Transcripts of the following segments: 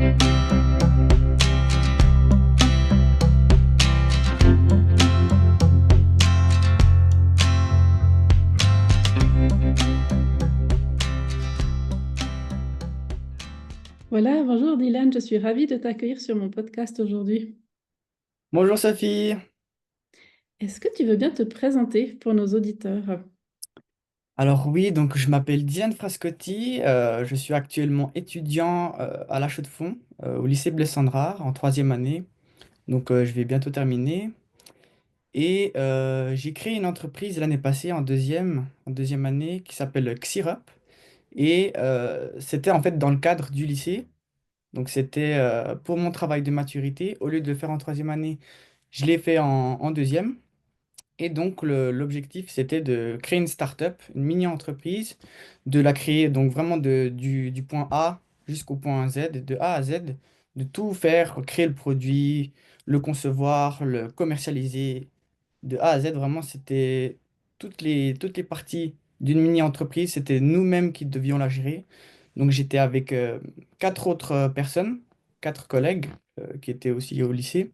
Voilà, bonjour Dylan, je suis ravie de t'accueillir sur mon podcast aujourd'hui. Bonjour Sophie. Est-ce que tu veux bien te présenter pour nos auditeurs? Alors oui, donc je m'appelle Diane Frascotti, je suis actuellement étudiant à La Chaux-de-Fonds, au lycée Blaise Cendrars, en troisième année, donc je vais bientôt terminer. Et j'ai créé une entreprise l'année passée en deuxième année qui s'appelle Xirup. Et c'était en fait dans le cadre du lycée, donc c'était pour mon travail de maturité, au lieu de le faire en troisième année, je l'ai fait en deuxième. Et donc, l'objectif, c'était de créer une start-up, une mini-entreprise, de la créer donc vraiment du point A jusqu'au point Z, de A à Z, de tout faire, créer le produit, le concevoir, le commercialiser, de A à Z. Vraiment, c'était toutes les parties d'une mini-entreprise, c'était nous-mêmes qui devions la gérer. Donc, j'étais avec quatre autres personnes, quatre collègues qui étaient aussi au lycée.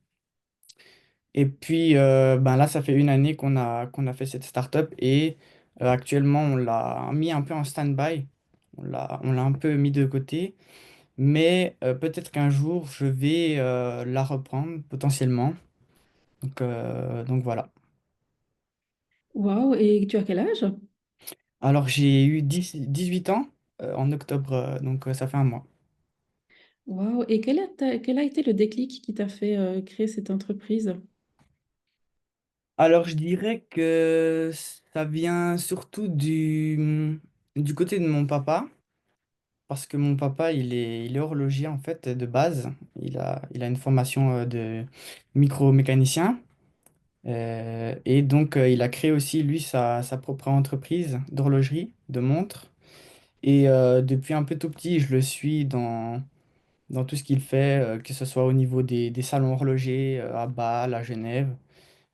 Et puis ben là, ça fait une année qu'on a fait cette startup et actuellement, on l'a mis un peu en stand-by. On l'a un peu mis de côté. Mais peut-être qu'un jour, je vais la reprendre potentiellement. Donc voilà. Waouh, et tu as quel âge? Alors, j'ai eu 18 ans en octobre, donc ça fait un mois. Waouh, et quel a été le déclic qui t'a fait créer cette entreprise? Alors, je dirais que ça vient surtout du côté de mon papa. Parce que mon papa, il est horloger en fait de base. Il a une formation de micromécanicien. Et donc, il a créé aussi, lui, sa propre entreprise d'horlogerie, de montres. Et depuis un peu tout petit, je le suis dans tout ce qu'il fait, que ce soit au niveau des salons horlogers à Bâle, à Genève.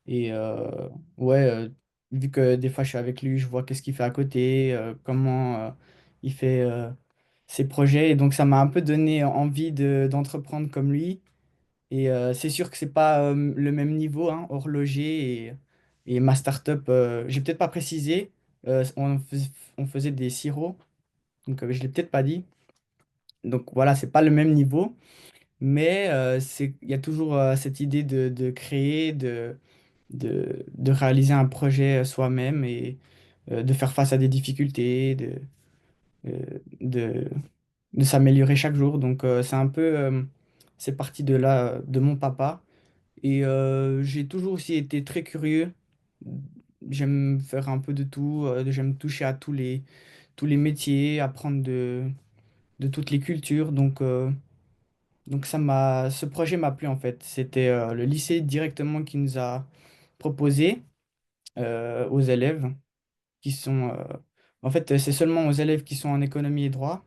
Et ouais, vu que des fois je suis avec lui, je vois qu'est-ce qu'il fait à côté, comment il fait ses projets. Et donc ça m'a un peu donné envie d'entreprendre comme lui. Et c'est sûr que c'est pas le même niveau, hein, horloger et ma startup. J'ai peut-être pas précisé, on faisait des sirops, donc je l'ai peut-être pas dit. Donc voilà, c'est pas le même niveau. Mais il y a toujours cette idée de créer, de réaliser un projet soi-même et de faire face à des difficultés, euh, de, de s'améliorer chaque jour. Donc c'est un peu, c'est parti de là, de mon papa. Et j'ai toujours aussi été très curieux. J'aime faire un peu de tout, j'aime toucher à tous les métiers, apprendre de toutes les cultures. Donc ce projet m'a plu en fait. C'était le lycée directement qui nous a proposé aux élèves qui sont... en fait, c'est seulement aux élèves qui sont en économie et droit.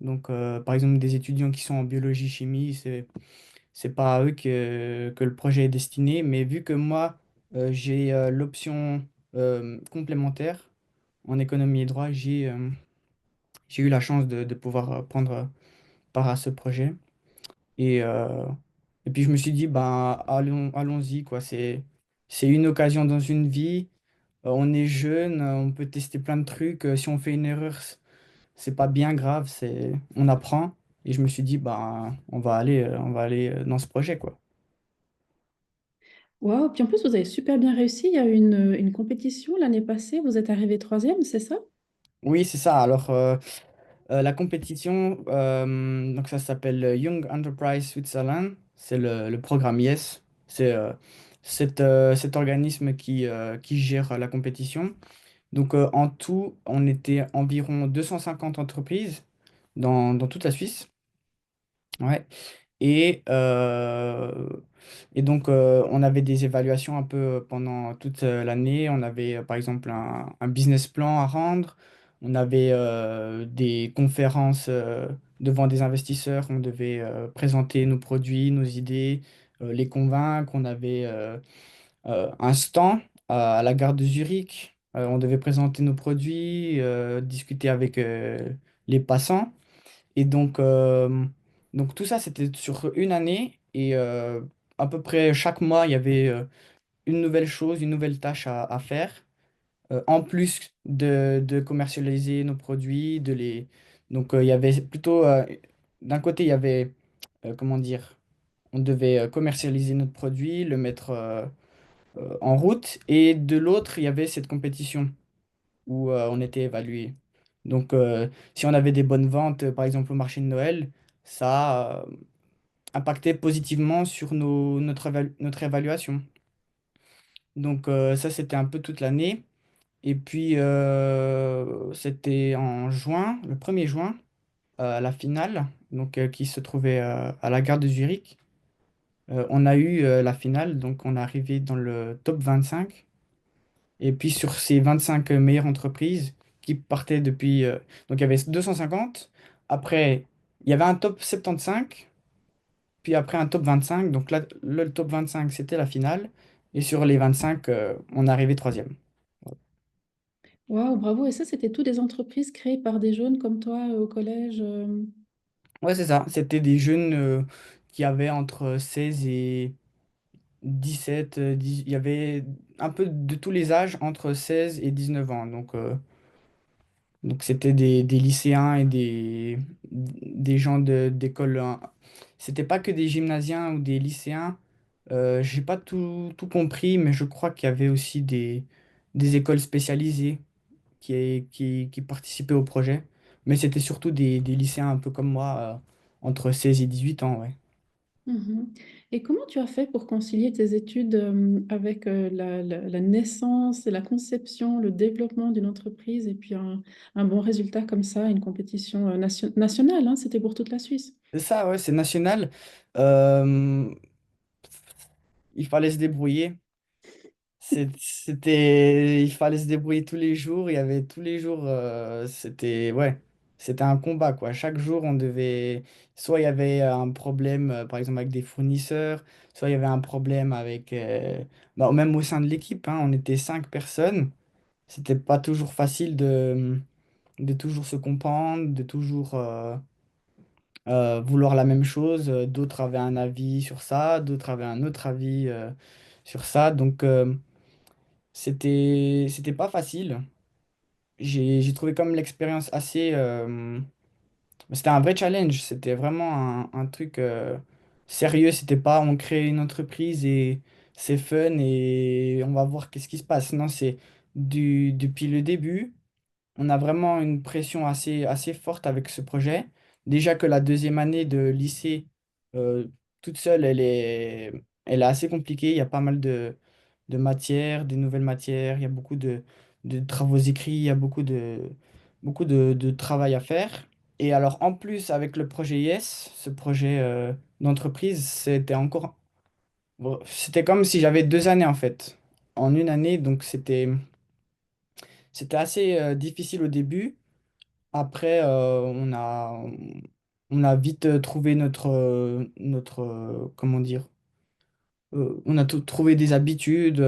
Donc, par exemple, des étudiants qui sont en biologie, chimie, c'est pas à eux que le projet est destiné. Mais vu que moi, j'ai l'option complémentaire en économie et droit, j'ai eu la chance de pouvoir prendre part à ce projet. Et, euh, et puis je me suis dit, ben, allons-y, quoi. C'est une occasion dans une vie. On est jeune, on peut tester plein de trucs. Si on fait une erreur, c'est pas bien grave, on apprend. Et je me suis dit, ben, on va aller dans ce projet, quoi. Waouh, puis en plus, vous avez super bien réussi. Il y a eu une compétition l'année passée, vous êtes arrivé troisième, c'est ça? Oui, c'est ça. Alors, la compétition, donc ça s'appelle Young Enterprise Switzerland. C'est le programme YES. C'est cet organisme qui gère la compétition. Donc, en tout, on était environ 250 entreprises dans toute la Suisse. Ouais. Et, et donc, on avait des évaluations un peu pendant toute l'année. On avait, par exemple, un business plan à rendre. On avait des conférences devant des investisseurs. On devait présenter nos produits, nos idées, les convaincre. On avait un stand à la gare de Zurich. On devait présenter nos produits, discuter avec les passants. Et donc, Donc tout ça, c'était sur une année et à peu près chaque mois, il y avait une nouvelle chose, une nouvelle tâche à faire, en plus de commercialiser nos produits, de les... Donc il y avait plutôt, d'un côté, il y avait, comment dire, on devait commercialiser notre produit, le mettre en route, et de l'autre, il y avait cette compétition où on était évalué. Donc si on avait des bonnes ventes, par exemple au marché de Noël, ça a impacté positivement sur notre évaluation. Donc ça, c'était un peu toute l'année. Et puis, c'était en juin, le 1er juin, la finale, donc, qui se trouvait à la gare de Zurich. On a eu la finale, donc on est arrivé dans le top 25. Et puis, sur ces 25 meilleures entreprises qui partaient depuis... donc, il y avait 250. Après, il y avait un top 75. Puis après, un top 25. Donc là, le top 25, c'était la finale. Et sur les 25, on est arrivé troisième. Waouh, bravo. Et ça, c'était toutes des entreprises créées par des jeunes comme toi au collège. Ouais, c'est ça. C'était des jeunes qui avaient entre 16 et 17. Il y avait un peu de tous les âges entre 16 et 19 ans. Donc c'était des lycéens et des gens d'école. C'était pas que des gymnasiens ou des lycéens. J'ai pas tout compris, mais je crois qu'il y avait aussi des écoles spécialisées qui participaient au projet. Mais c'était surtout des lycéens un peu comme moi, entre 16 et 18 ans, ouais. Mhm. Et comment tu as fait pour concilier tes études avec la naissance et la conception, le développement d'une entreprise et puis un bon résultat comme ça, une compétition nationale, hein, c'était pour toute la Suisse. C'est ça, ouais, c'est national. Euh, il fallait se débrouiller. Il fallait se débrouiller tous les jours. Il y avait tous les jours, ouais, c'était un combat, quoi. Chaque jour, on devait, soit il y avait un problème, par exemple, avec des fournisseurs, soit il y avait un problème avec, bah, même au sein de l'équipe, hein, on était 5 personnes. C'était pas toujours facile de toujours se comprendre, de toujours vouloir la même chose. D'autres avaient un avis sur ça, d'autres avaient un autre avis sur ça. Donc, c'était pas facile. J'ai trouvé comme l'expérience assez... c'était un vrai challenge. C'était vraiment un truc sérieux. C'était pas on crée une entreprise et c'est fun et on va voir qu'est-ce qui se passe. Non, c'est depuis le début. On a vraiment une pression assez forte avec ce projet. Déjà que la deuxième année de lycée, euh, toute seule, elle est assez compliquée. Il y a pas mal de matières, des nouvelles matières. Il y a beaucoup de travaux écrits. Il y a beaucoup de travail à faire. Et alors, en plus, avec le projet IS, ce projet d'entreprise, c'était comme si j'avais 2 années en fait. En une année, donc c'était assez difficile au début. Après, on a vite trouvé comment dire, on a trouvé des habitudes.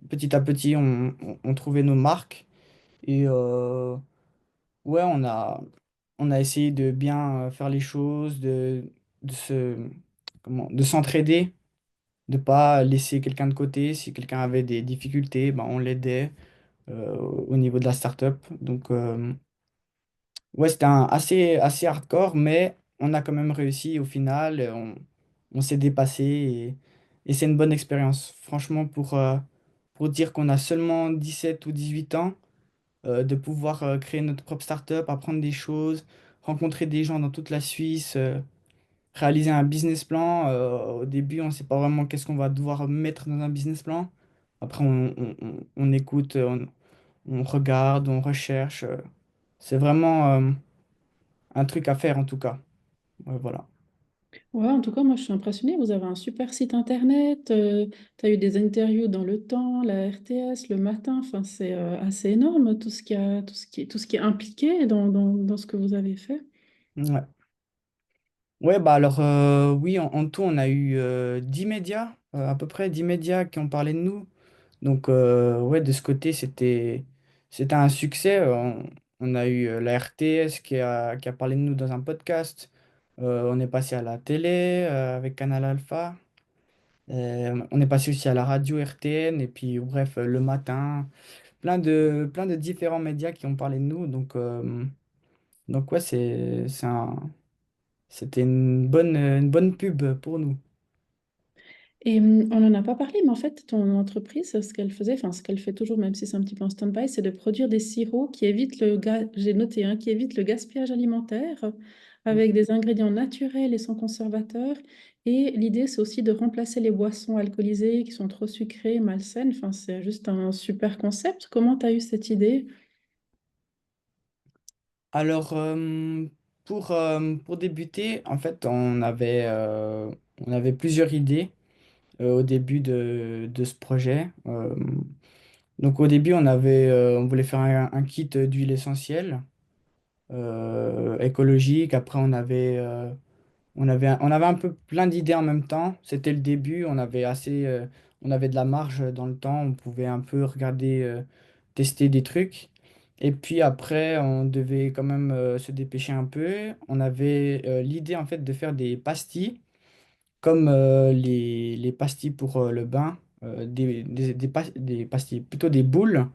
Petit à petit, on trouvait nos marques. Et ouais, on a essayé de bien faire les choses, de de s'entraider, de pas laisser quelqu'un de côté. Si quelqu'un avait des difficultés, ben, on l'aidait au niveau de la startup. Donc, ouais, c'était assez hardcore, mais on a quand même réussi au final. On s'est dépassé et c'est une bonne expérience. Franchement, pour dire qu'on a seulement 17 ou 18 ans, de pouvoir créer notre propre startup, apprendre des choses, rencontrer des gens dans toute la Suisse, réaliser un business plan. Au début, on ne sait pas vraiment qu'est-ce qu'on va devoir mettre dans un business plan. Après, on écoute, on regarde, on recherche. C'est vraiment un truc à faire en tout cas. Ouais, voilà. Ouais, en tout cas, moi, je suis impressionnée. Vous avez un super site internet. Tu as eu des interviews dans Le Temps, la RTS, le matin. Enfin, c'est assez énorme tout ce qui a, tout ce qui est impliqué dans ce que vous avez fait. Ouais. Ouais, bah alors oui, en tout, on a eu 10 médias, à peu près 10 médias qui ont parlé de nous. Donc ouais, de ce côté, c'était un succès. On a eu la RTS qui a parlé de nous dans un podcast. On est passé à la télé avec Canal Alpha. On est passé aussi à la radio RTN. Et puis, bref, le matin, plein de différents médias qui ont parlé de nous. Donc ouais, c'était une bonne pub pour nous. Et on n'en a pas parlé, mais en fait, ton entreprise, ce qu'elle faisait, enfin ce qu'elle fait toujours, même si c'est un petit peu en stand-by, c'est de produire des sirops qui évitent j'ai noté, hein, qui évitent le gaspillage alimentaire avec des ingrédients naturels et sans conservateur. Et l'idée, c'est aussi de remplacer les boissons alcoolisées qui sont trop sucrées, malsaines. Enfin, c'est juste un super concept. Comment tu as eu cette idée? Alors, pour débuter, en fait, on avait plusieurs idées au début de ce projet. Donc, au début, on voulait faire un kit d'huile essentielle écologique. Après, on avait un peu plein d'idées en même temps. C'était le début, on avait de la marge dans le temps, on pouvait un peu regarder, tester des trucs. Et puis après, on devait quand même se dépêcher un peu. On avait l'idée en fait de faire des pastilles comme les pastilles pour le bain, des pastilles, plutôt des boules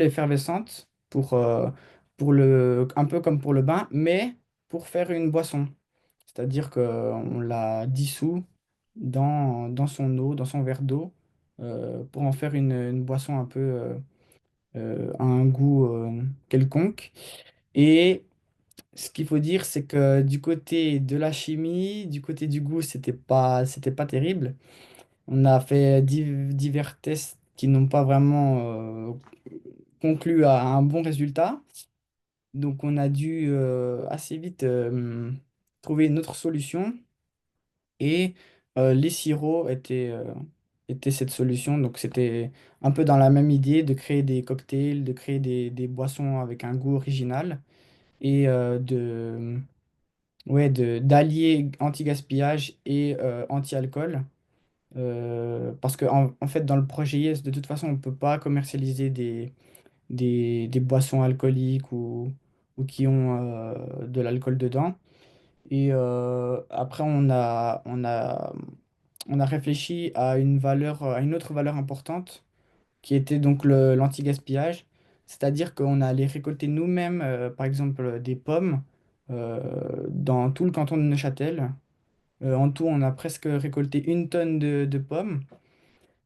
effervescentes un peu comme pour le bain, mais pour faire une boisson. C'est-à-dire qu'on la dissout dans son eau, dans son verre d'eau, pour en faire une boisson un peu à un goût quelconque. Et ce qu'il faut dire, c'est que du côté de la chimie, du côté du goût, c'était pas terrible. On a fait divers tests qui n'ont pas vraiment conclu à un bon résultat. Donc on a dû assez vite trouver une autre solution. Et les sirops étaient cette solution. Donc c'était un peu dans la même idée de créer des cocktails, de créer des boissons avec un goût original et d'allier anti-gaspillage et anti-alcool. Parce qu'en fait, dans le projet YES, de toute façon, on ne peut pas commercialiser des boissons alcooliques ou qui ont de l'alcool dedans. Et après, on a réfléchi à à une autre valeur importante qui était donc l'anti-gaspillage. C'est-à-dire qu'on allait récolter nous-mêmes, par exemple, des pommes dans tout le canton de Neuchâtel. En tout, on a presque récolté 1 tonne de pommes.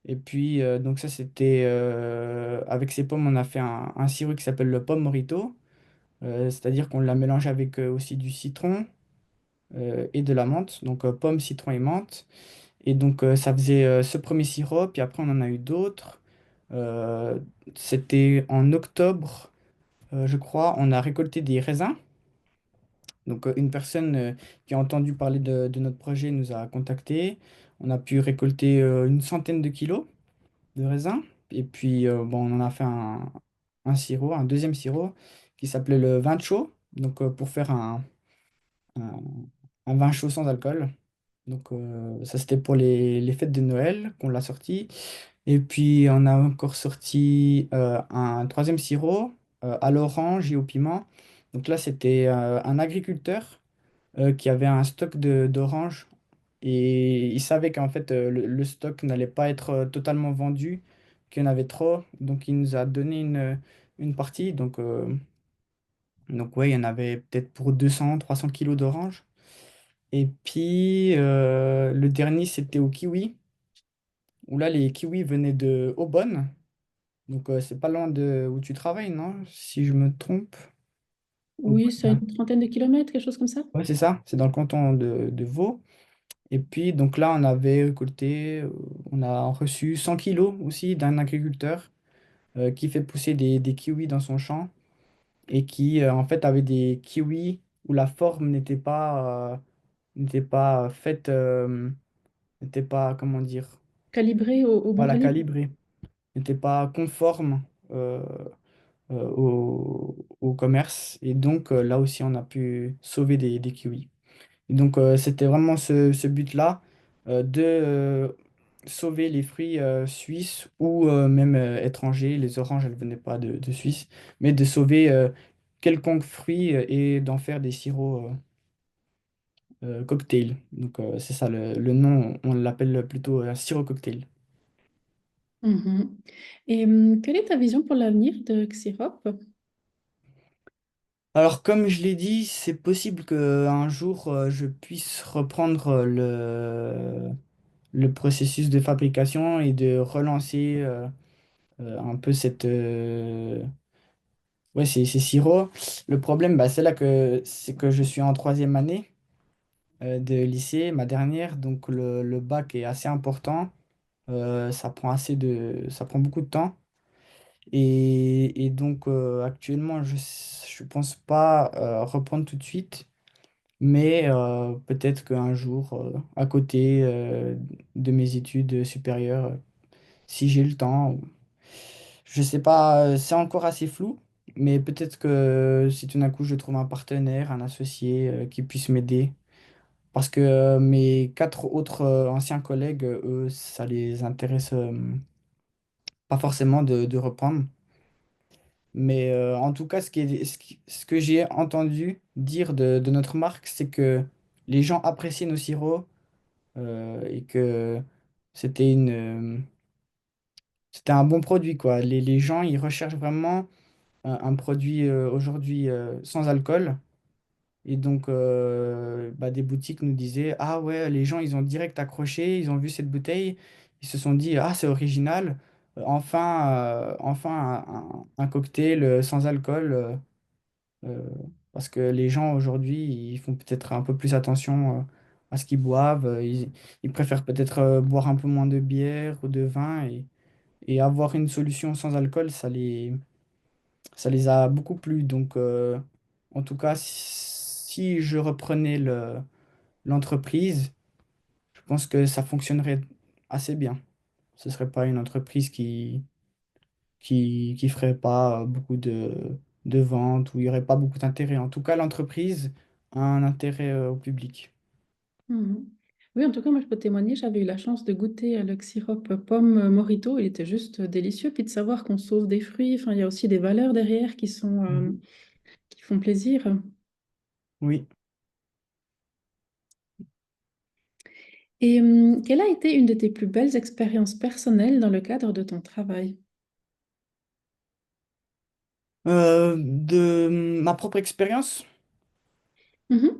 Et puis, donc ça, c'était... avec ces pommes, on a fait un sirop qui s'appelle le pomme mojito. C'est-à-dire qu'on l'a mélangé avec aussi du citron et de la menthe. Donc, pomme, citron et menthe. Et donc, ça faisait ce premier sirop. Puis après, on en a eu d'autres. Euh, C'était en octobre, je crois. On a récolté des raisins. Donc, une personne qui a entendu parler de notre projet nous a contactés. On a pu récolter une centaine de kilos de raisins. Et puis, bon, on en a fait un sirop, un deuxième sirop qui s'appelait le vin chaud. Donc, pour faire un, un vin chaud sans alcool. Donc, ça, c'était pour les fêtes de Noël qu'on l'a sorti. Et puis, on a encore sorti un troisième sirop à l'orange et au piment. Donc là, c'était un agriculteur qui avait un stock d'oranges et il savait qu'en fait, le stock n'allait pas être totalement vendu, qu'il y en avait trop. Donc, il nous a donné une partie. Donc ouais, il y en avait peut-être pour 200 300 kilos d'oranges. Et puis, le dernier, c'était au kiwi, où là, les kiwis venaient de Aubonne. Donc, c'est pas loin de où tu travailles, non? Si je me trompe. Oui, c'est Aubonne. une trentaine de kilomètres, quelque chose comme ça. Ouais, c'est ça. C'est dans le canton de Vaud. Et puis, donc là, on avait récolté, on a reçu 100 kilos aussi d'un agriculteur qui fait pousser des kiwis dans son champ et qui, en fait, avait des kiwis où la forme n'était pas faite, n'était pas, comment dire, Calibré au bon voilà, calibre. calibrée, n'était pas conforme au commerce. Et donc, là aussi, on a pu sauver des kiwis. Et donc, c'était vraiment ce but-là de sauver les fruits suisses ou même étrangers. Les oranges, elles ne venaient pas de Suisse, mais de sauver quelconque fruit et d'en faire des sirops cocktail. Donc c'est ça le nom, on l'appelle plutôt sirop cocktail. Mhm. Et quelle est ta vision pour l'avenir de Xirop? Alors comme je l'ai dit, c'est possible qu'un jour je puisse reprendre le processus de fabrication et de relancer un peu ces sirops. Le problème, bah, c'est que je suis en troisième année de lycée, ma dernière, donc le bac est assez important. Ça prend beaucoup de temps. Et donc actuellement, je pense pas reprendre tout de suite, mais peut-être qu'un jour, à côté de mes études supérieures, si j'ai le temps, je sais pas, c'est encore assez flou, mais peut-être que si tout d'un coup je trouve un partenaire, un associé qui puisse m'aider, parce que mes quatre autres anciens collègues, eux, ça les intéresse pas forcément de reprendre. Mais en tout cas, ce que j'ai entendu dire de notre marque, c'est que les gens appréciaient nos sirops et que c'était c'était un bon produit, quoi. Les gens, ils recherchent vraiment un produit aujourd'hui sans alcool. Et donc, bah, des boutiques nous disaient, ah ouais, les gens, ils ont direct accroché, ils ont vu cette bouteille, ils se sont dit, ah, c'est original. Enfin un cocktail sans alcool. Euh, Parce que les gens aujourd'hui, ils font peut-être un peu plus attention à ce qu'ils boivent. Ils préfèrent peut-être boire un peu moins de bière ou de vin et avoir une solution sans alcool, ça les a beaucoup plu. Donc, en tout cas, si je reprenais l'entreprise, je pense que ça fonctionnerait assez bien. Ce serait pas une entreprise qui ferait pas beaucoup de ventes, où il n'y aurait pas beaucoup d'intérêt. En tout cas, l'entreprise a un intérêt au public. Mhm. Oui, en tout cas, moi, je peux témoigner, j'avais eu la chance de goûter à le sirop pomme Morito. Il était juste délicieux. Puis de savoir qu'on sauve des fruits, enfin, il y a aussi des valeurs derrière qui sont, Mhm. qui font plaisir. Oui. Et quelle a été une de tes plus belles expériences personnelles dans le cadre de ton travail? De ma propre expérience, Mhm.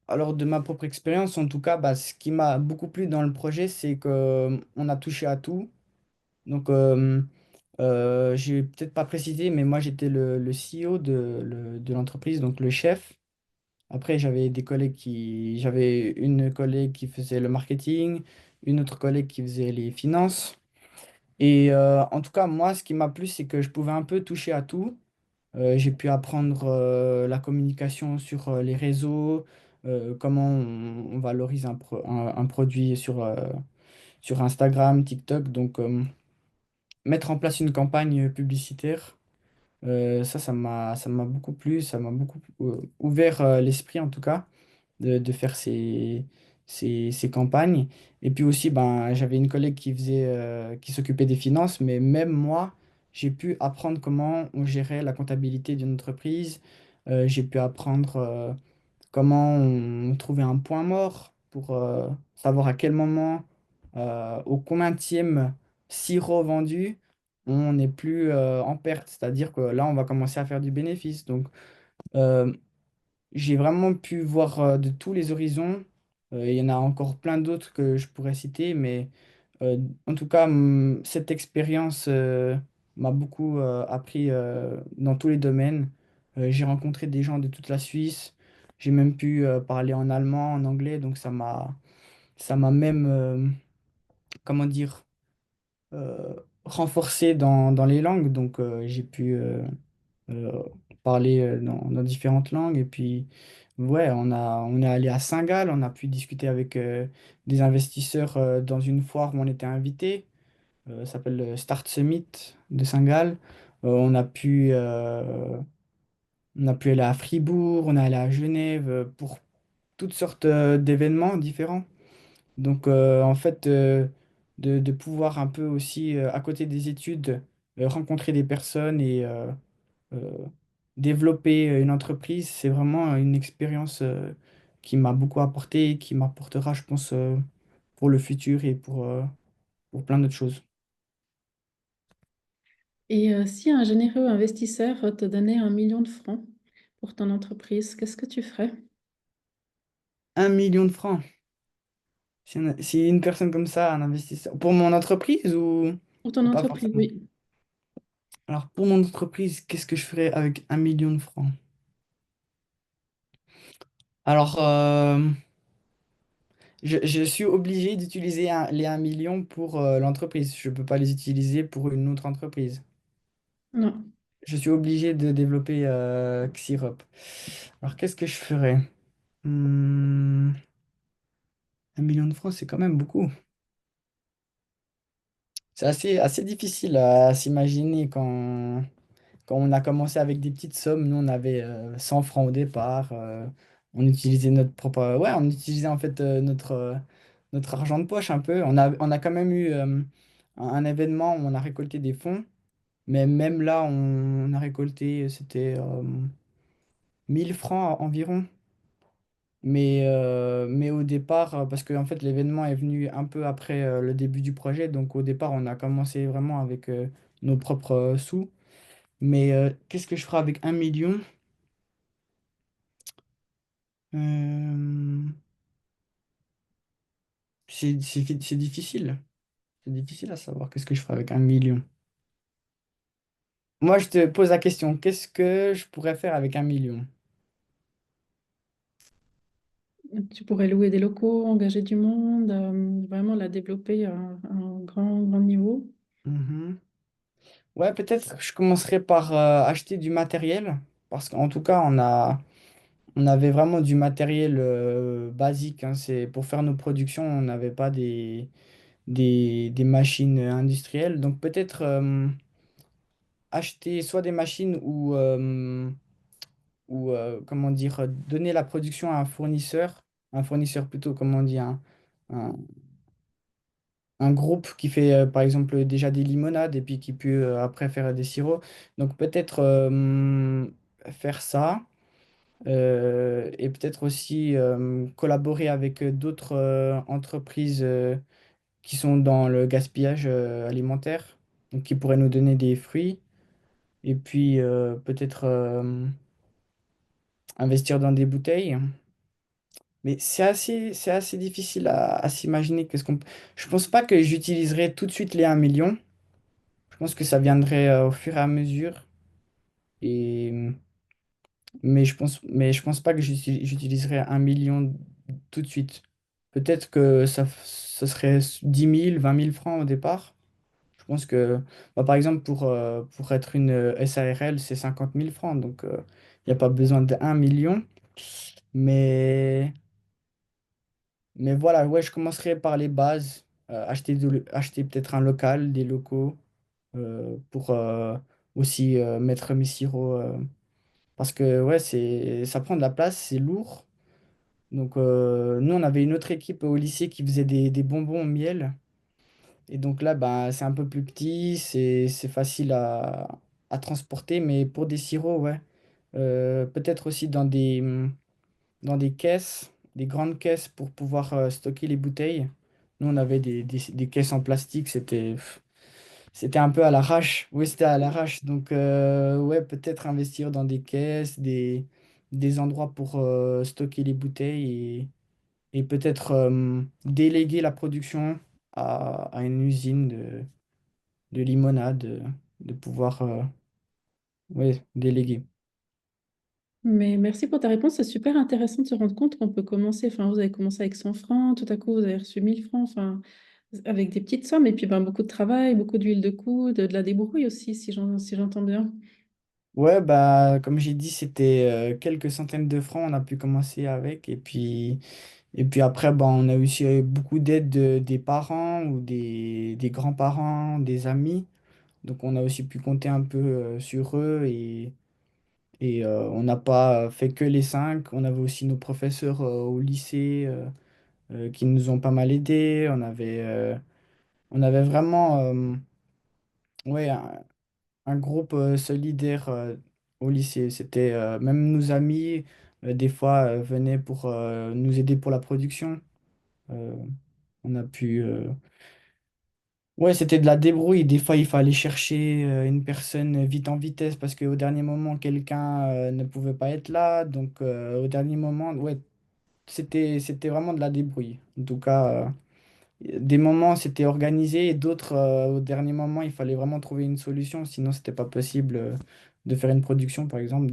alors de ma propre expérience, en tout cas, bah, ce qui m'a beaucoup plu dans le projet, c'est que on a touché à tout. Donc, j'ai peut-être pas précisé, mais moi, j'étais le CEO de l'entreprise, donc le chef. Après, j'avais une collègue qui faisait le marketing, une autre collègue qui faisait les finances. Et en tout cas, moi, ce qui m'a plu, c'est que je pouvais un peu toucher à tout. J'ai pu apprendre la communication sur les réseaux, comment on valorise un produit sur Instagram, TikTok. Donc, mettre en place une campagne publicitaire, ça m'a beaucoup plu, ça m'a beaucoup ouvert l'esprit en tout cas de faire ces campagnes. Et puis aussi, ben, j'avais une collègue qui s'occupait des finances, mais même moi, j'ai pu apprendre comment on gérait la comptabilité d'une entreprise. J'ai pu apprendre comment on trouvait un point mort pour savoir à quel moment, au combienième sirop vendu, on n'est plus en perte. C'est-à-dire que là, on va commencer à faire du bénéfice. Donc, euh, j'ai vraiment pu voir de tous les horizons. Il y en a encore plein d'autres que je pourrais citer, mais euh, en tout cas, cette expérience m'a beaucoup appris dans tous les domaines. J'ai rencontré des gens de toute la Suisse. J'ai même pu parler en allemand, en anglais, donc ça m'a même, comment dire, renforcé dans les langues. Donc, j'ai pu euh, parler dans différentes langues. Et puis, ouais, on est allé à Saint-Gall, on a pu discuter avec des investisseurs dans une foire où on était invité. Ça s'appelle le Start Summit de Saint-Gall. On a pu aller à Fribourg, on est allé à Genève pour toutes sortes d'événements différents. Donc, en fait, de pouvoir un peu aussi, à côté des études, rencontrer des personnes et euh, développer une entreprise, c'est vraiment une expérience qui m'a beaucoup apporté et qui m'apportera, je pense, pour le futur et pour plein d'autres choses. Et si un généreux investisseur te donnait 1 million de francs pour ton entreprise, qu'est-ce que tu ferais? 1 million de francs. Si une personne comme ça, un investisseur, pour mon entreprise Pour ton ou pas entreprise, forcément? oui. Alors, pour mon entreprise, qu'est-ce que je ferais avec 1 million de francs? Alors, je suis obligé d'utiliser les 1 million pour l'entreprise. Je ne peux pas les utiliser pour une autre entreprise. Non. Je suis obligé de développer Xirop. Alors, qu'est-ce que je ferais? Hmm, 1 million de francs, c'est quand même beaucoup. C'est assez difficile à s'imaginer quand on a commencé avec des petites sommes. Nous, on avait 100 francs au départ. On utilisait notre propre. Ouais, on utilisait en fait notre argent de poche un peu. On a quand même eu un événement où on a récolté des fonds. Mais même là, on a récolté, c'était 1000 francs environ. Mais au départ, parce que en fait, l'événement est venu un peu après le début du projet. Donc au départ, on a commencé vraiment avec nos propres sous. Mais qu'est-ce que je ferai avec 1 million? Euh, c'est difficile. C'est difficile à savoir qu'est-ce que je ferai avec 1 million. Moi, je te pose la question, qu'est-ce que je pourrais faire avec 1 million? Tu pourrais louer des locaux, engager du monde, vraiment la développer à un grand, grand niveau. Mhm. Ouais, peut-être je commencerai par acheter du matériel. Parce qu'en tout cas, on avait vraiment du matériel basique, hein. C'est, pour faire nos productions, on n'avait pas des machines industrielles. Donc peut-être acheter soit des machines ou comment dire, donner la production à un fournisseur plutôt, comment on dit, un, un groupe qui fait par exemple déjà des limonades et puis qui peut après faire des sirops. Donc peut-être faire ça. Et peut-être aussi collaborer avec d'autres entreprises qui sont dans le gaspillage alimentaire, donc qui pourraient nous donner des fruits. Et puis peut-être investir dans des bouteilles. Mais c'est assez difficile à s'imaginer. Je pense pas que j'utiliserai tout de suite les 1 million. Je pense que ça viendrait au fur et à mesure. Et, mais je pense pas que j'utiliserai 1 million tout de suite. Peut-être que ça serait 10 000, 20 000 francs au départ. Je pense que, bah, par exemple, pour être une SARL, c'est 50 000 francs. Donc, il n'y a pas besoin d'1 million. Mais, mais voilà, ouais, je commencerai par les bases. Acheter peut-être un local, des locaux, pour aussi mettre mes sirops. Parce que, ouais, ça prend de la place, c'est lourd. Donc, nous, on avait une autre équipe au lycée qui faisait des bonbons au miel. Et donc là, bah, c'est un peu plus petit, c'est facile à transporter, mais pour des sirops, ouais. Peut-être aussi dans des caisses, des grandes caisses pour pouvoir stocker les bouteilles. Nous, on avait des caisses en plastique, c'était un peu à l'arrache. Oui, c'était à l'arrache. Donc, ouais, peut-être investir dans des caisses, des endroits pour stocker les bouteilles et peut-être déléguer la production à une usine de limonade, de pouvoir ouais, déléguer. Mais merci pour ta réponse. C'est super intéressant de se rendre compte qu'on peut commencer. Enfin, vous avez commencé avec 100 francs, tout à coup, vous avez reçu 1 000 francs, enfin, avec des petites sommes. Et puis, ben, beaucoup de travail, beaucoup d'huile de coude, de la débrouille aussi, si j'entends bien. Ouais, bah, comme j'ai dit, c'était quelques centaines de francs, on a pu commencer avec. Et puis après, bah, on a aussi beaucoup d'aide des parents ou des grands-parents, des amis. Donc on a aussi pu compter un peu sur eux et on n'a pas fait que les cinq. On avait aussi nos professeurs au lycée qui nous ont pas mal aidés. On avait vraiment ouais, un groupe solidaire au lycée. C'était même nos amis, des fois venaient pour nous aider pour la production. Euh, on a pu... Ouais, c'était de la débrouille. Des fois, il fallait chercher une personne vite en vitesse parce qu'au dernier moment, quelqu'un ne pouvait pas être là. Donc, au dernier moment, ouais, c'était vraiment de la débrouille. En tout cas, des moments, c'était organisé et d'autres, au dernier moment, il fallait vraiment trouver une solution. Sinon, c'était pas possible de faire une production, par exemple.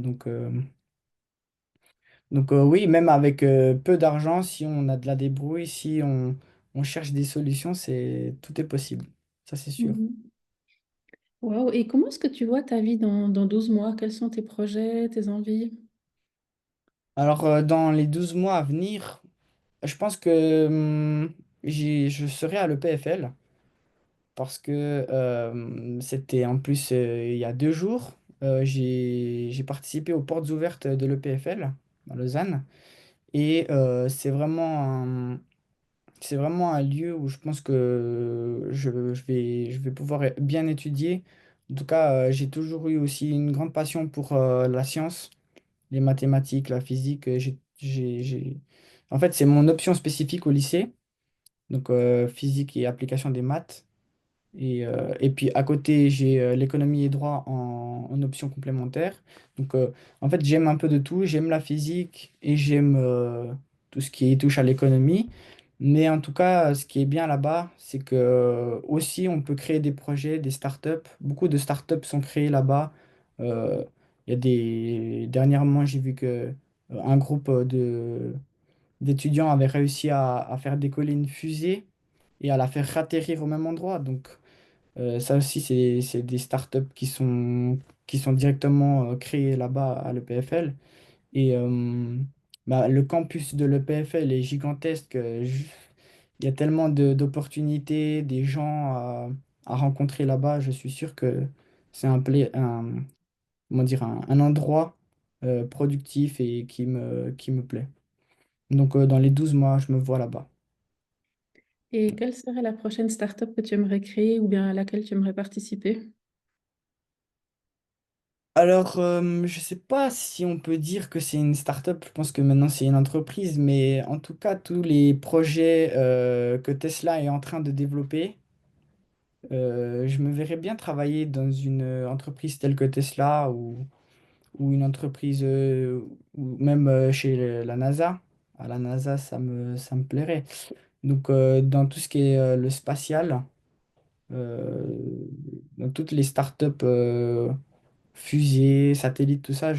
Donc, oui, même avec peu d'argent, si on a de la débrouille, si on cherche des solutions, tout est possible. Ça, c'est sûr. Mhm. Wow. Et comment est-ce que tu vois ta vie dans 12 mois? Quels sont tes projets, tes envies? Alors, dans les 12 mois à venir, je pense que je serai à l'EPFL parce que c'était en plus il y a 2 jours. J'ai participé aux portes ouvertes de l'EPFL à Lausanne et c'est vraiment un lieu où je pense que je vais pouvoir bien étudier. En tout cas, j'ai toujours eu aussi une grande passion pour la science, les mathématiques, la physique. En fait, c'est mon option spécifique au lycée, donc physique et application des maths. Et puis à côté, j'ai l'économie et droit en option complémentaire. Donc en fait, j'aime un peu de tout. J'aime la physique et j'aime tout ce qui touche à l'économie. Mais en tout cas, ce qui est bien là-bas, c'est que aussi on peut créer des projets, des startups. Beaucoup de startups sont créées là-bas. Euh, il y a Dernièrement, j'ai vu que un groupe d'étudiants avait réussi à faire décoller une fusée et à la faire atterrir au même endroit. Donc ça aussi, c'est des startups qui sont directement créées là-bas à l'EPFL. Et bah, le campus de l'EPFL est gigantesque. Il y a tellement d'opportunités, des gens à rencontrer là-bas. Je suis sûr que c'est comment dire, un endroit productif et qui me plaît. Donc, dans les 12 mois, je me vois là-bas. Et quelle serait la prochaine start-up que tu aimerais créer ou bien à laquelle tu aimerais participer? Alors, je sais pas si on peut dire que c'est une start-up, je pense que maintenant c'est une entreprise, mais en tout cas, tous les projets que Tesla est en train de développer, je me verrais bien travailler dans une entreprise telle que Tesla ou une entreprise ou même chez la NASA. À la NASA, ça me plairait. Donc, dans tout ce qui est le spatial, euh, dans toutes les startups fusées, satellites, tout ça,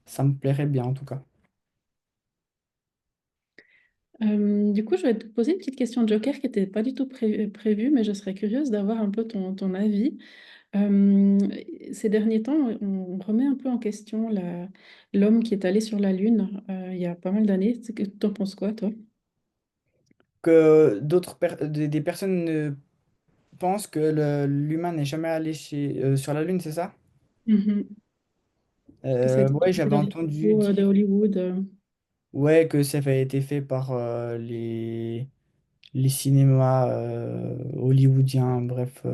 ça me plairait bien en tout cas. Du coup, je vais te poser une petite question de Joker qui n'était pas du tout prévue, mais je serais curieuse d'avoir un peu ton avis. Euh, Ces derniers temps, on remet un peu en question l'homme qui est allé sur la Lune il y a pas mal d'années. T'en penses quoi, toi? Que des personnes pensent que l'humain n'est jamais allé sur la Lune, c'est ça? Mhm. Que ça a été Ouais, tourné j'avais dans les entendu studios dire de Hollywood. ouais, que ça avait été fait par les cinémas hollywoodiens. Bref,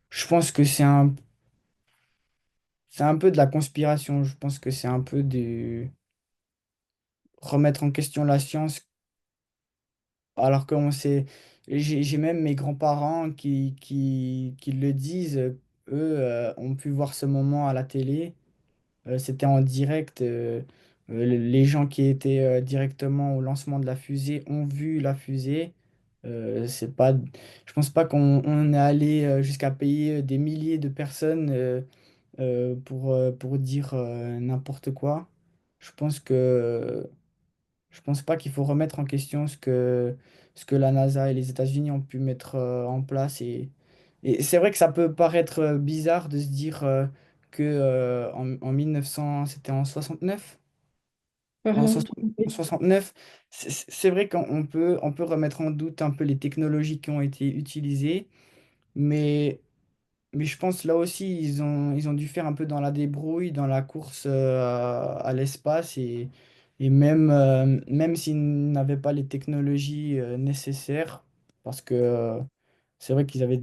je pense que c'est un peu de la conspiration. Je pense que c'est un peu de remettre en question la science. Alors qu'on sait, j'ai même mes grands-parents qui le disent, eux ont pu voir ce moment à la télé. C'était en direct. Les gens qui étaient directement au lancement de la fusée ont vu la fusée. C'est pas, je pense pas qu'on est allé jusqu'à payer des milliers de personnes pour dire n'importe quoi. Je pense que je pense pas qu'il faut remettre en question ce que la NASA et les États-Unis ont pu mettre en place. Et c'est vrai que ça peut paraître bizarre de se dire que en 1900, c'était en 69? Par En là, 60 tout à en fait. 69, c'est vrai qu'on peut remettre en doute un peu les technologies qui ont été utilisées, mais mais je pense là aussi, ils ont dû faire un peu dans la débrouille, dans la course à l'espace et même s'ils n'avaient pas les technologies nécessaires, parce que c'est vrai qu'ils avaient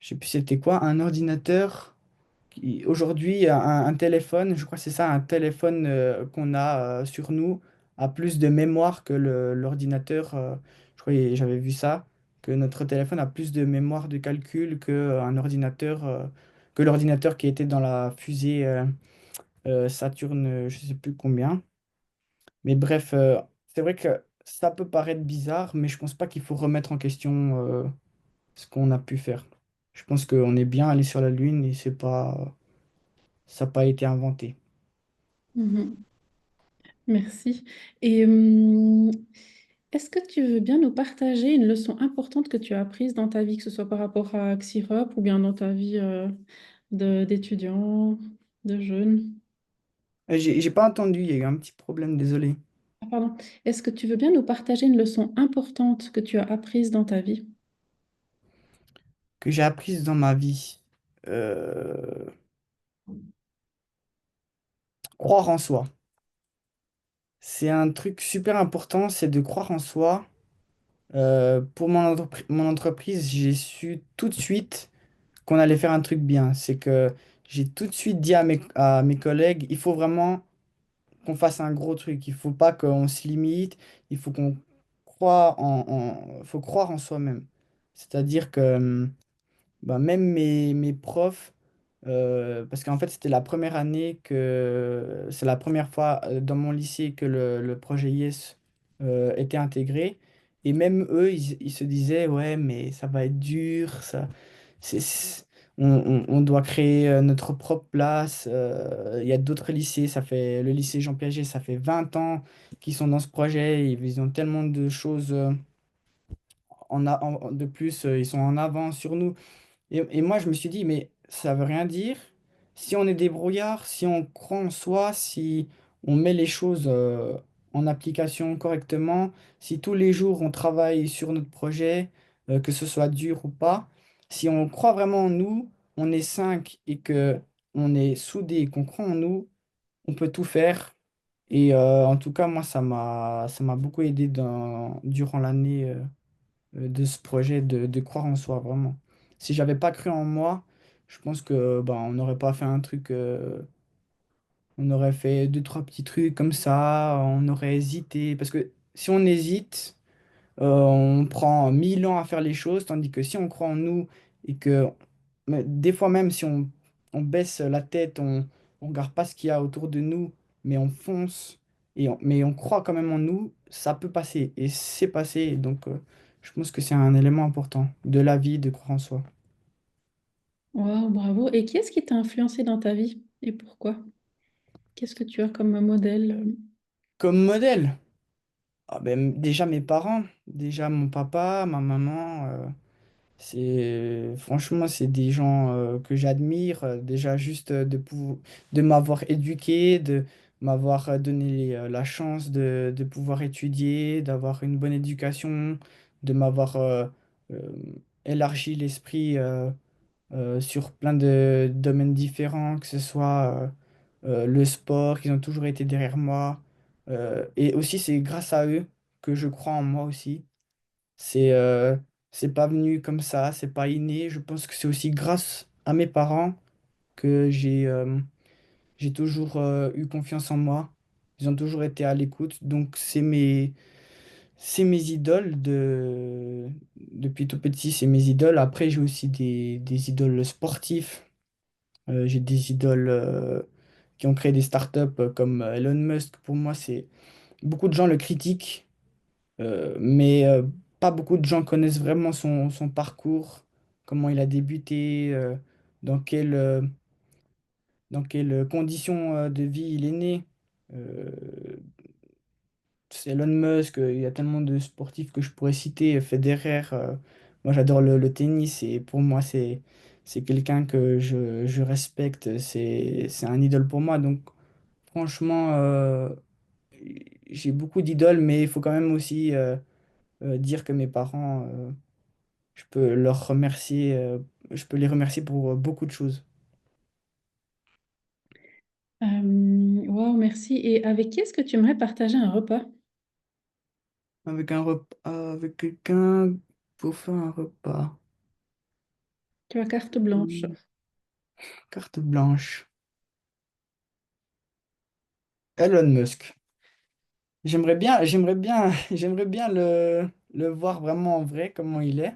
je sais plus c'était quoi, un ordinateur. Aujourd'hui, un téléphone, je crois que c'est ça, un téléphone qu'on a sur nous a plus de mémoire que l'ordinateur. Je crois que j'avais vu ça, que notre téléphone a plus de mémoire de calcul qu'un ordinateur, que l'ordinateur qui était dans la fusée Saturne, je sais plus combien. Mais bref, c'est vrai que ça peut paraître bizarre, mais je pense pas qu'il faut remettre en question ce qu'on a pu faire. Je pense qu'on est bien allé sur la Lune et c'est pas, ça n'a pas été inventé. Mhm. Merci. Et est-ce que tu veux bien nous partager une leçon importante que tu as apprise dans ta vie, que ce soit par rapport à Xirop ou bien dans ta vie d'étudiant, de jeune? J'ai pas entendu, il y a eu un petit problème, désolé. Ah, pardon. Est-ce que tu veux bien nous partager une leçon importante que tu as apprise dans ta vie? Que j'ai apprise dans ma vie. Euh, Croire en soi. C'est un truc super important, c'est de croire en soi. Pour mon entreprise, j'ai su tout de suite qu'on allait faire un truc bien. C'est que j'ai tout de suite dit à mes collègues, il faut vraiment qu'on fasse un gros truc. Il faut pas qu'on se limite. Il faut qu'on faut croire en soi-même. C'est-à-dire que bah, même mes profs, parce qu'en fait c'était la première année que c'est la première fois dans mon lycée que le projet Yes était intégré. Et même eux, ils se disaient, ouais, mais ça va être dur, ça, on doit créer notre propre place. Il y a d'autres lycées, ça fait le lycée Jean Piaget, ça fait 20 ans qu'ils sont dans ce projet. Ils ont tellement de choses de plus, ils sont en avance sur nous. Et moi, je me suis dit, mais ça veut rien dire. Si on est débrouillard, si on croit en soi, si on met les choses en application correctement, si tous les jours on travaille sur notre projet, que ce soit dur ou pas, si on croit vraiment en nous, on est cinq et que on est soudés, qu'on croit en nous, on peut tout faire. Et en tout cas, moi, ça m'a beaucoup aidé durant l'année. De ce projet, de croire en soi, vraiment. Si j'avais pas cru en moi, je pense que bah, on n'aurait pas fait un truc, on aurait fait deux, trois petits trucs comme ça, on aurait hésité. Parce que si on hésite, on prend 1000 ans à faire les choses, tandis que si on croit en nous et que mais des fois même si on baisse la tête, on regarde pas ce qu'il y a autour de nous, mais on fonce, mais on croit quand même en nous, ça peut passer. Et c'est passé. Donc je pense que c'est un élément important de la vie de croire en soi. Wow, bravo. Et qui est-ce qui t'a influencé dans ta vie et pourquoi? Qu'est-ce que tu as comme modèle? Comme modèle, ah ben, déjà mes parents, déjà mon papa, ma maman. Franchement, c'est des gens que j'admire, déjà juste de m'avoir éduqué, de m'avoir donné la chance de pouvoir étudier, d'avoir une bonne éducation, de m'avoir euh, élargi l'esprit sur plein de domaines différents, que ce soit le sport, qu'ils ont toujours été derrière moi. Et aussi, c'est grâce à eux que je crois en moi aussi. C'est c'est pas venu comme ça, c'est pas inné. Je pense que c'est aussi grâce à mes parents que j'ai toujours eu confiance en moi. Ils ont toujours été à l'écoute. Donc c'est mes idoles depuis tout petit, c'est mes idoles. Après, j'ai aussi des idoles sportifs. J'ai des idoles qui ont créé des startups comme Elon Musk. Pour moi, c'est beaucoup de gens le critiquent. Mais pas beaucoup de gens connaissent vraiment son parcours, comment il a débuté, dans dans quelles conditions de vie il est né. Euh, c'est Elon Musk, il y a tellement de sportifs que je pourrais citer, Federer. Moi, j'adore le tennis et pour moi, c'est quelqu'un que je respecte. C'est un idole pour moi. Donc, franchement, j'ai beaucoup d'idoles, mais il faut quand même aussi dire que mes parents. Je peux leur remercier, je peux les remercier pour beaucoup de choses. Wow, merci. Et avec qui est-ce que tu aimerais partager un repas? Avec un repas, avec quelqu'un pour faire un repas. Tu as carte blanche. Carte blanche. Elon Musk. J'aimerais bien le voir vraiment en vrai, comment il est.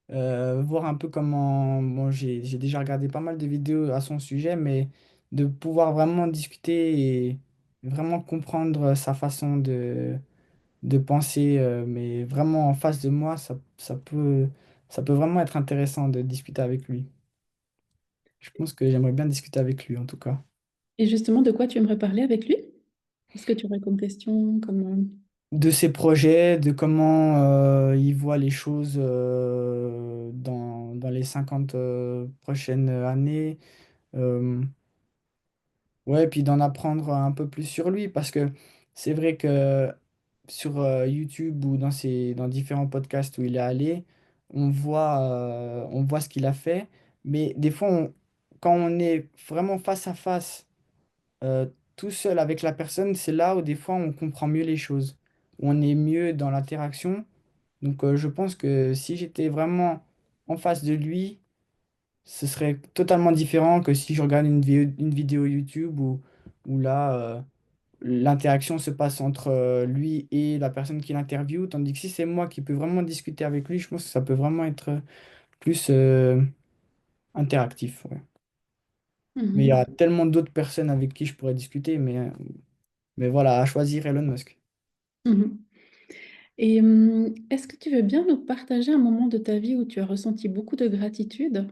Voir un peu comment... Bon, j'ai déjà regardé pas mal de vidéos à son sujet, mais de pouvoir vraiment discuter et vraiment comprendre sa façon de penser, mais vraiment en face de moi, ça peut vraiment être intéressant de discuter avec lui. Je pense que j'aimerais bien discuter avec lui, en tout cas. Et justement, de quoi tu aimerais parler avec lui? Qu'est-ce que tu aurais comme question, comme... De ses projets, de comment il voit les choses dans les 50 prochaines années. Euh, ouais, puis d'en apprendre un peu plus sur lui, parce que c'est vrai que sur YouTube ou dans différents podcasts où il est allé, on voit ce qu'il a fait, mais des fois, quand on est vraiment face à face, euh, tout seul avec la personne, c'est là où des fois on comprend mieux les choses, où on est mieux dans l'interaction. Donc je pense que si j'étais vraiment en face de lui, ce serait totalement différent que si je regarde une vidéo YouTube où là, l'interaction se passe entre lui et la personne qui l'interviewe, tandis que si c'est moi qui peux vraiment discuter avec lui, je pense que ça peut vraiment être plus interactif. Ouais. Mais il y a Mhm, tellement d'autres personnes avec qui je pourrais discuter, mais voilà, à choisir Elon Musk. mhm. Et est-ce que tu veux bien nous partager un moment de ta vie où tu as ressenti beaucoup de gratitude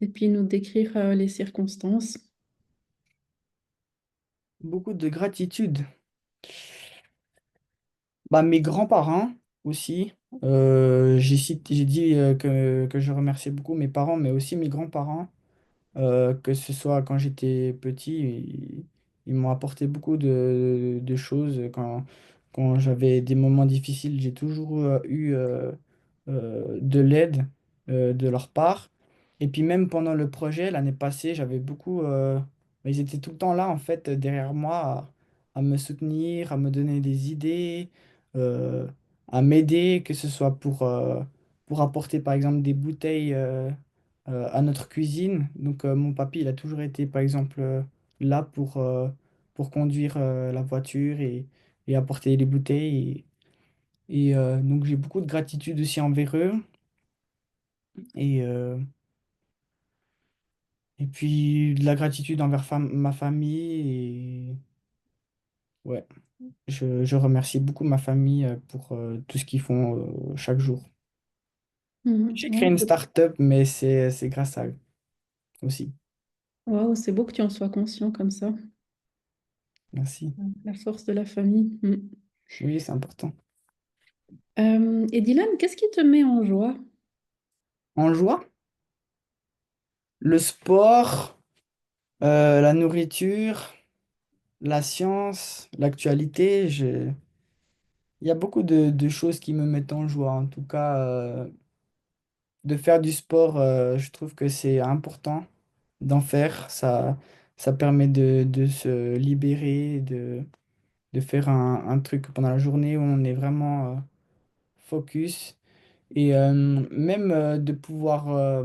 et puis nous décrire les circonstances? Beaucoup de gratitude. Bah, mes grands-parents aussi. J'ai dit que je remerciais beaucoup mes parents, mais aussi mes grands-parents. Que ce soit quand j'étais petit, ils m'ont apporté beaucoup de choses. Quand j'avais des moments difficiles, j'ai toujours eu de l'aide de leur part. Et puis même pendant le projet, l'année passée, j'avais beaucoup... ils étaient tout le temps là, en fait, derrière moi, à me soutenir, à me donner des idées, euh, à m'aider, que ce soit pour apporter, par exemple, des bouteilles. À notre cuisine. Donc mon papy, il a toujours été, par exemple, là pour conduire la voiture et apporter les bouteilles. Donc j'ai beaucoup de gratitude aussi envers eux. Et, euh, et puis de la gratitude envers ma famille. Et ouais, je remercie beaucoup ma famille pour tout ce qu'ils font chaque jour. Mhm. J'ai créé Wow, une start-up, mais c'est grâce à eux aussi. wow, c'est beau que tu en sois conscient comme ça. Merci. La force de la famille. Mhm. Oui, c'est important. Et Dylan, qu'est-ce qui te met en joie? En joie, le sport. La nourriture, la science, l'actualité, il y a beaucoup de choses qui me mettent en joie. En tout cas, de faire du sport, je trouve que c'est important d'en faire. Ça permet de se libérer, de faire un truc pendant la journée où on est vraiment focus. Et même de pouvoir euh,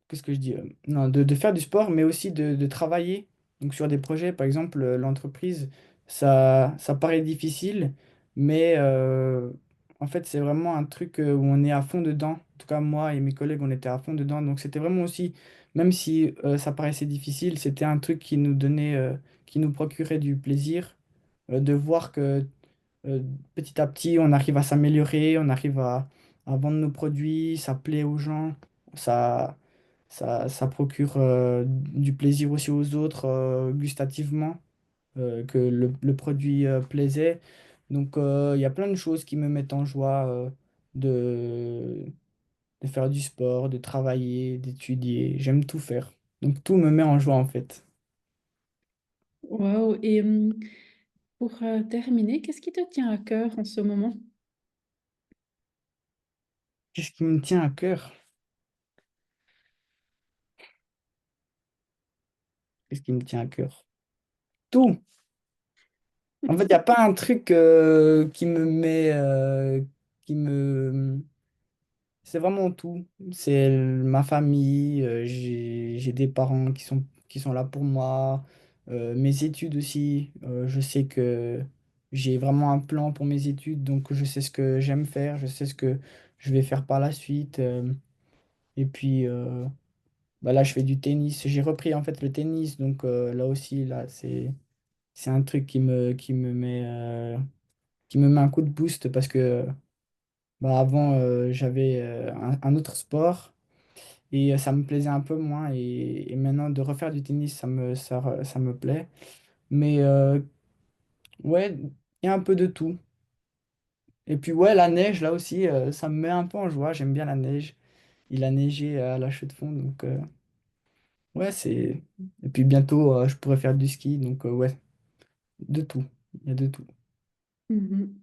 qu'est-ce que je dis? Non, de faire du sport, mais aussi de travailler. Donc sur des projets, par exemple, l'entreprise, ça paraît difficile, mais en fait, c'est vraiment un truc où on est à fond dedans. En tout cas, moi et mes collègues, on était à fond dedans. Donc c'était vraiment aussi, même si ça paraissait difficile, c'était un truc qui nous donnait, qui nous procurait du plaisir, de voir que euh, petit à petit, on arrive à s'améliorer, on arrive à vendre nos produits, ça plaît aux gens, ça, ça procure du plaisir aussi aux autres gustativement, que le produit plaisait. Donc, il y a plein de choses qui me mettent en joie de, de faire du sport, de travailler, d'étudier. J'aime tout faire. Donc, tout me met en joie en fait. Waouh. Et pour terminer, qu'est-ce qui te tient à cœur en ce moment? Qu'est-ce qui me tient à cœur? Qu'est-ce qui me tient à cœur? Tout. En fait, il n'y a pas un truc qui me met, qui me... c'est vraiment tout. C'est ma famille, j'ai des parents qui sont là pour moi, mes études aussi. Je sais que j'ai vraiment un plan pour mes études, donc je sais ce que j'aime faire, je sais ce que je vais faire par la suite. Et puis bah là, je fais du tennis. J'ai repris en fait le tennis, donc là aussi, là, c'est un truc qui me met un coup de boost parce que bah, avant, j'avais un autre sport et ça me plaisait un peu moins. Et maintenant, de refaire du tennis, ça me plaît. Mais ouais, il y a un peu de tout. Et puis, ouais, la neige, là aussi, ça me met un peu en joie. J'aime bien la neige. Il a neigé à la chute de fond, donc ouais, c'est. Et puis bientôt, je pourrais faire du ski, donc ouais, de tout. Il y a de tout. Mhm.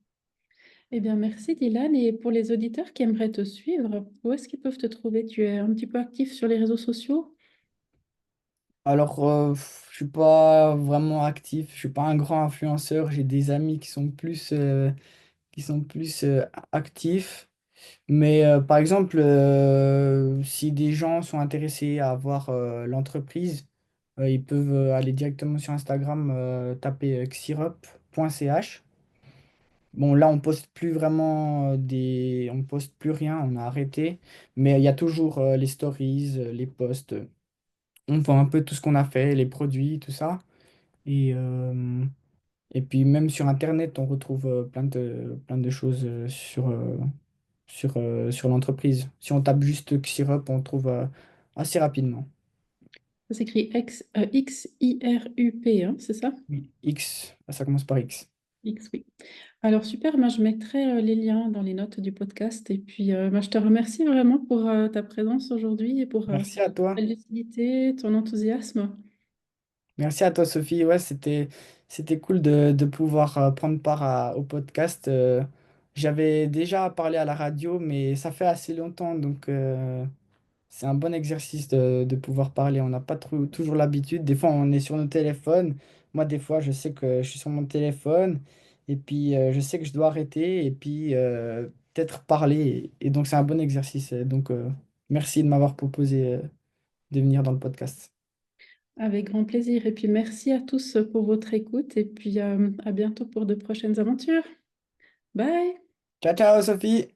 Eh bien, merci Dylan. Et pour les auditeurs qui aimeraient te suivre, où est-ce qu'ils peuvent te trouver? Tu es un petit peu actif sur les réseaux sociaux? Alors, je suis pas vraiment actif, je suis pas un grand influenceur. J'ai des amis qui sont plus actifs. Mais par exemple, si des gens sont intéressés à voir l'entreprise, ils peuvent aller directement sur Instagram, taper xirop.ch. Bon, là, on poste plus vraiment on poste plus rien, on a arrêté. Mais il y a toujours les stories, les posts. On voit un peu tout ce qu'on a fait, les produits, tout ça. Et, et puis même sur Internet, on retrouve plein de choses sur l'entreprise. Si on tape juste Xirop, on trouve assez rapidement. Ça s'écrit X-I-R-U-P, hein, c'est ça? Oui. X, ça commence par X. X, oui. Alors super, moi je mettrai les liens dans les notes du podcast. Et puis moi, je te remercie vraiment pour ta présence aujourd'hui et pour Merci à toi. ta lucidité, ton enthousiasme. Merci à toi, Sophie. Ouais, c'était cool de pouvoir prendre part au podcast. J'avais déjà parlé à la radio, mais ça fait assez longtemps, donc c'est un bon exercice de pouvoir parler. On n'a pas toujours l'habitude. Des fois, on est sur nos téléphones. Moi, des fois, je sais que je suis sur mon téléphone et puis je sais que je dois arrêter et puis peut-être parler. Et donc, c'est un bon exercice. Donc, merci de m'avoir proposé de venir dans le podcast. Avec grand plaisir. Et puis merci à tous pour votre écoute. Et puis à bientôt pour de prochaines aventures. Bye! Ciao, ciao, Sophie!